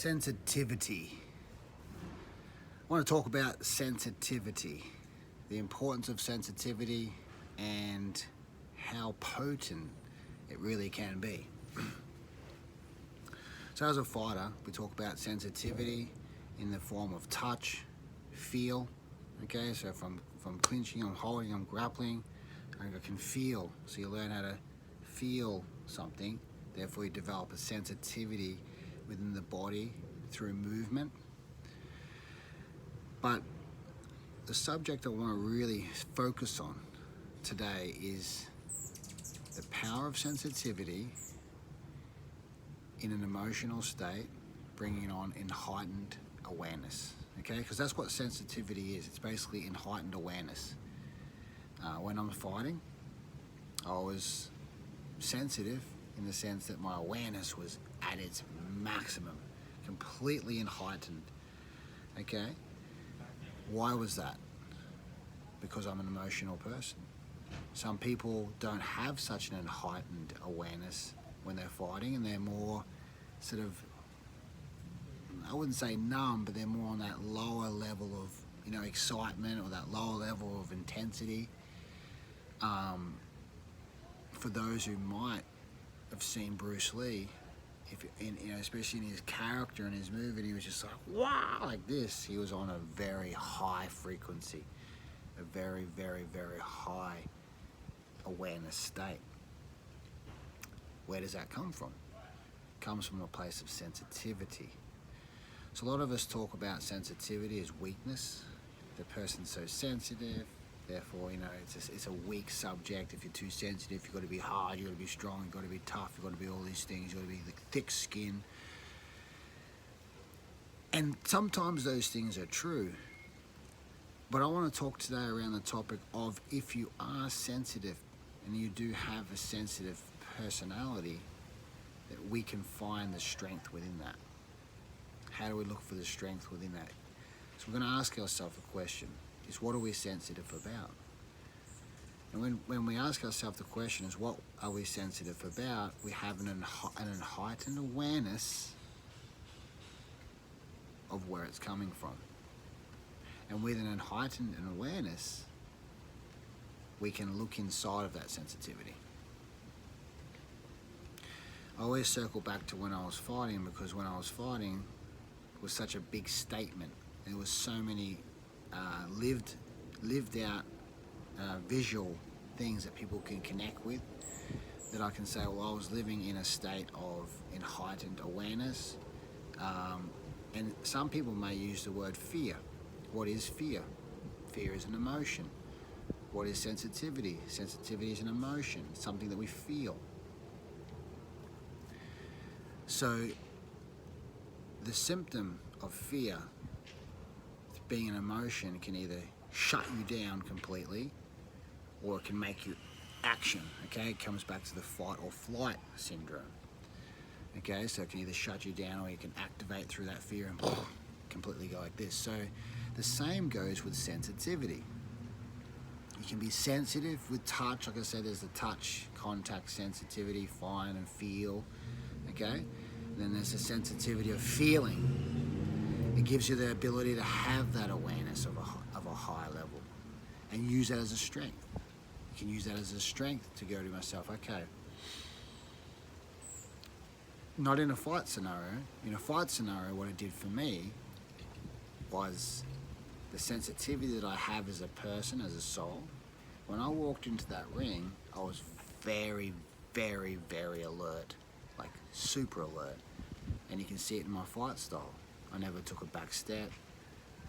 Sensitivity. I want to talk about sensitivity, the importance of sensitivity, and how potent it really can be. So as a fighter, we talk about sensitivity in the form of touch, feel. Okay, so if I'm clinching, I'm holding, I'm grappling, I can feel. So you learn how to feel something, therefore you develop a sensitivity within the body through movement. But the subject I want to really focus on today is the power of sensitivity in an emotional state, bringing on in heightened awareness. Okay, because that's what sensitivity is. It's basically in heightened awareness. When I'm fighting, I was sensitive in the sense that my awareness was at its maximum, completely heightened. Okay, why was that? Because I'm an emotional person. Some people don't have such an heightened awareness when they're fighting, and they're more sort of, I wouldn't say numb, but they're more on that lower level of, excitement, or that lower level of intensity. For those who might have seen Bruce Lee, especially in his character and his movie, he was just like, wow, like this. He was on a very high frequency, a very, very, very high awareness state. Where does that come from? It comes from a place of sensitivity. So a lot of us talk about sensitivity as weakness. The person's so sensitive, therefore, it's a weak subject. If you're too sensitive, you've got to be hard, you've got to be strong, you've got to be tough, you've got to be all these things, you've got to be thick skin. And sometimes those things are true. But I want to talk today around the topic of, if you are sensitive and you do have a sensitive personality, that we can find the strength within that. How do we look for the strength within that? So we're going to ask ourselves a question, is what are we sensitive about? And when we ask ourselves the question is, what are we sensitive about, we have an heightened awareness of where it's coming from. And with an heightened awareness, we can look inside of that sensitivity. I always circle back to when I was fighting, because when I was fighting it was such a big statement. There was so many lived out visual things that people can connect with, that I can say, well, I was living in a state of heightened awareness. And some people may use the word fear. What is fear? Fear is an emotion. What is sensitivity? Sensitivity is an emotion, something that we feel. So the symptom of fear, being an emotion, can either shut you down completely, or it can make you action. Okay, it comes back to the fight or flight syndrome. Okay, so it can either shut you down, or you can activate through that fear and completely go like this. So the same goes with sensitivity. You can be sensitive with touch. Like I said, there's the touch, contact, sensitivity, find and feel. Okay, and then there's the sensitivity of feeling. It gives you the ability to have that awareness of a high level, and use that as a strength. You can use that as a strength to go to myself, okay, not in a fight scenario. In a fight scenario, what it did for me was the sensitivity that I have as a person, as a soul. When I walked into that ring, I was very, very, very alert, like super alert. And you can see it in my fight style. I never took a back step.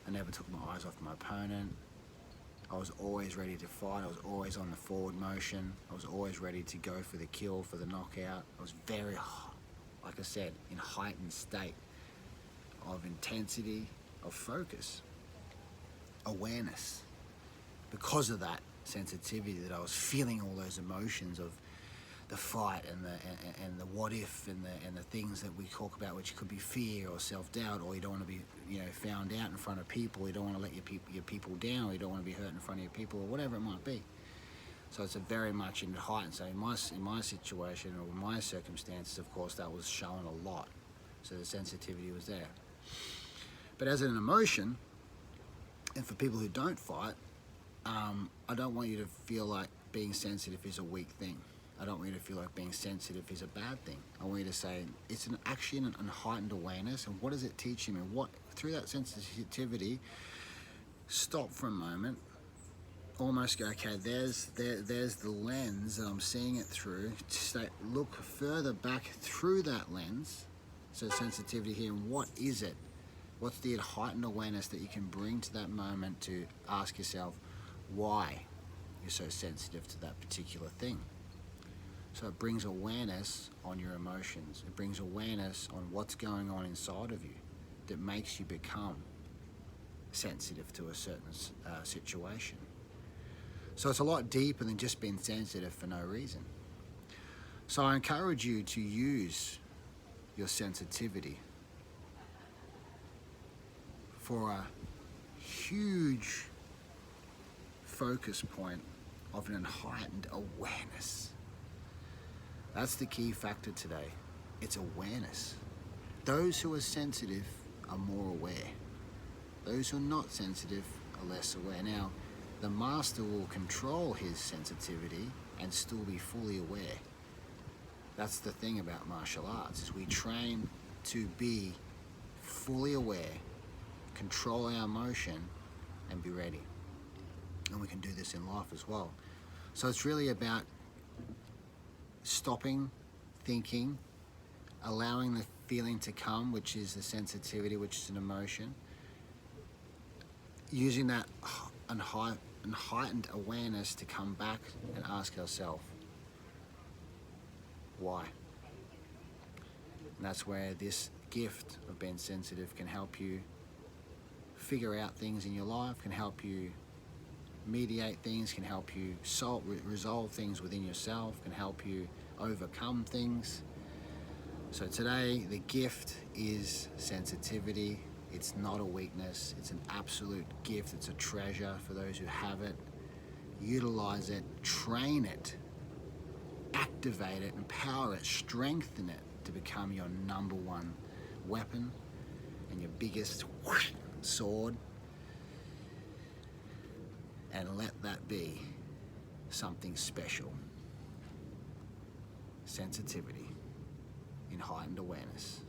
I never took my eyes off my opponent. I was always ready to fight. I was always on the forward motion. I was always ready to go for the kill, for the knockout. I was very, like I said, in heightened state of intensity, of focus, awareness. Because of that sensitivity, that I was feeling all those emotions of the fight and the what if and the things that we talk about, which could be fear or self-doubt, or you don't want to be found out in front of people, you don't want to let your people down, or you don't want to be hurt in front of your people, or whatever it might be. So it's a very much in height. So in my situation, or my circumstances, of course, that was shown a lot. So the sensitivity was there. But as an emotion, and for people who don't fight, I don't want you to feel like being sensitive is a weak thing. I don't want you to feel like being sensitive is a bad thing. I want you to say it's actually an heightened awareness, and what does it teach me? What, through that sensitivity, stop for a moment, almost go, okay, there's the lens that I'm seeing it through. Just look further back through that lens. So sensitivity here, and what is it? What's the heightened awareness that you can bring to that moment to ask yourself why you're so sensitive to that particular thing? So it brings awareness on your emotions. It brings awareness on what's going on inside of you that makes you become sensitive to a certain situation. So it's a lot deeper than just being sensitive for no reason. So I encourage you to use your sensitivity for a huge focus point of an heightened awareness. That's the key factor today. It's awareness. Those who are sensitive are more aware. Those who are not sensitive are less aware. Now, the master will control his sensitivity and still be fully aware. That's the thing about martial arts, is we train to be fully aware, control our emotion, and be ready. And we can do this in life as well. So it's really about stopping, thinking, allowing the feeling to come, which is the sensitivity, which is an emotion, using that heightened awareness to come back and ask ourselves, why? And that's where this gift of being sensitive can help you figure out things in your life, can help you mediate things, can help you resolve things within yourself, can help you overcome things. So today, the gift is sensitivity. It's not a weakness. It's an absolute gift. It's a treasure for those who have it. Utilize it, train it, activate it, empower it, strengthen it to become your number one weapon and your biggest sword. And let that be something special. Sensitivity in heightened awareness.